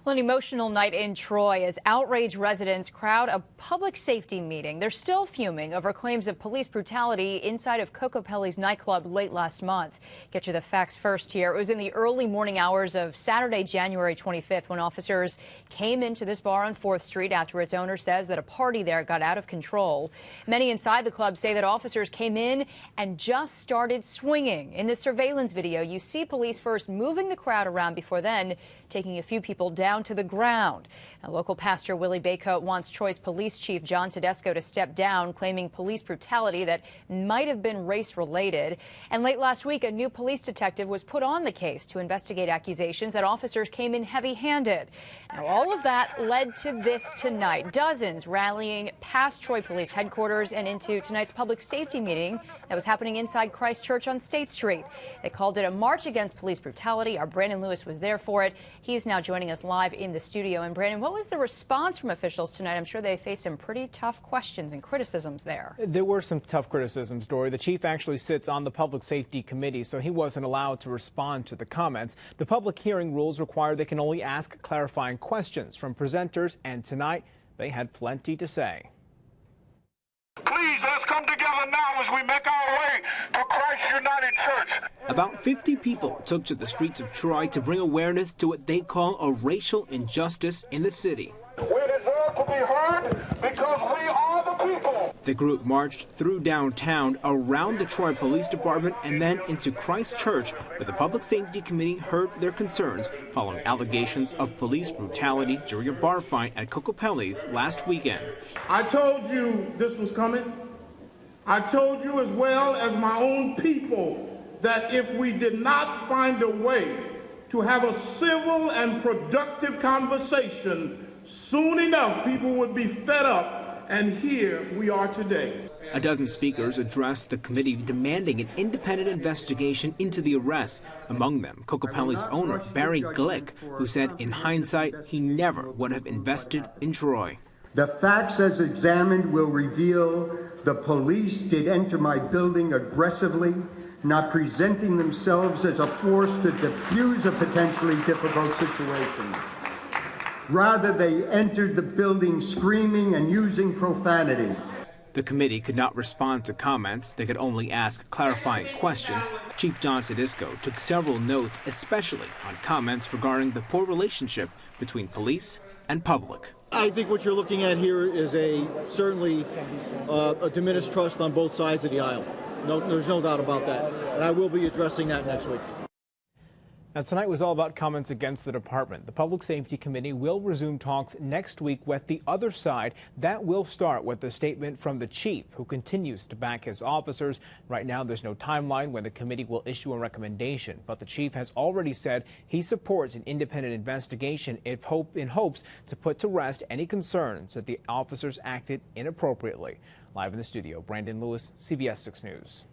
Well, an emotional night in Troy as outraged residents crowd a public safety meeting. They're still fuming over claims of police brutality inside of Kokopelli's nightclub late last month. Get you the facts first here. It was in the early morning hours of Saturday, January 25th, when officers came into this bar on 4th Street after its owner says that a party there got out of control. Many inside the club say that officers came in and just started swinging. In the surveillance video, you see police first moving the crowd around before then taking a few people down to the ground. Now, local pastor Willie Baycoat wants Troy's police chief John Tedesco to step down, claiming police brutality that might have been race-related. And late last week, a new police detective was put on the case to investigate accusations that officers came in heavy-handed. Now, all of that led to this tonight. Dozens rallying past Troy Police headquarters and into tonight's public safety meeting that was happening inside Christ Church on State Street. They called it a march against police brutality. Our Brandon Lewis was there for it. He's now joining us live in the studio. And Brandon, what was the response from officials tonight? I'm sure they faced some pretty tough questions and criticisms there. There were some tough criticisms, Dory. The chief actually sits on the Public Safety Committee, so he wasn't allowed to respond to the comments. The public hearing rules require they can only ask clarifying questions from presenters, and tonight they had plenty to say. Please, let's come together now as we make our way to Christ United Church. About 50 people took to the streets of Troy to bring awareness to what they call a racial injustice in the city. We deserve to be heard because we are the people. The group marched through downtown, around the Troy Police Department, and then into Christ Church, where the Public Safety Committee heard their concerns following allegations of police brutality during a bar fight at Kokopelli's last weekend. I told you this was coming. I told you as well as my own people that if we did not find a way to have a civil and productive conversation, soon enough people would be fed up, and here we are today. A dozen speakers addressed the committee demanding an independent investigation into the arrests. Among them, Kokopelli's owner, Barry Glick, who said in hindsight he never would have invested in Troy. The facts as examined will reveal the police did enter my building aggressively, not presenting themselves as a force to diffuse a potentially difficult situation. Rather, they entered the building screaming and using profanity. The committee could not respond to comments. They could only ask clarifying questions. Chief John Tedesco took several notes, especially on comments regarding the poor relationship between police and public. I think what you're looking at here is certainly a diminished trust on both sides of the aisle. No, there's no doubt about that. And I will be addressing that next week. Now, tonight was all about comments against the department. The Public Safety Committee will resume talks next week with the other side. That will start with a statement from the chief, who continues to back his officers. Right now, there's no timeline when the committee will issue a recommendation, but the chief has already said he supports an independent investigation in hopes to put to rest any concerns that the officers acted inappropriately. Live in the studio, Brandon Lewis, CBS 6 News.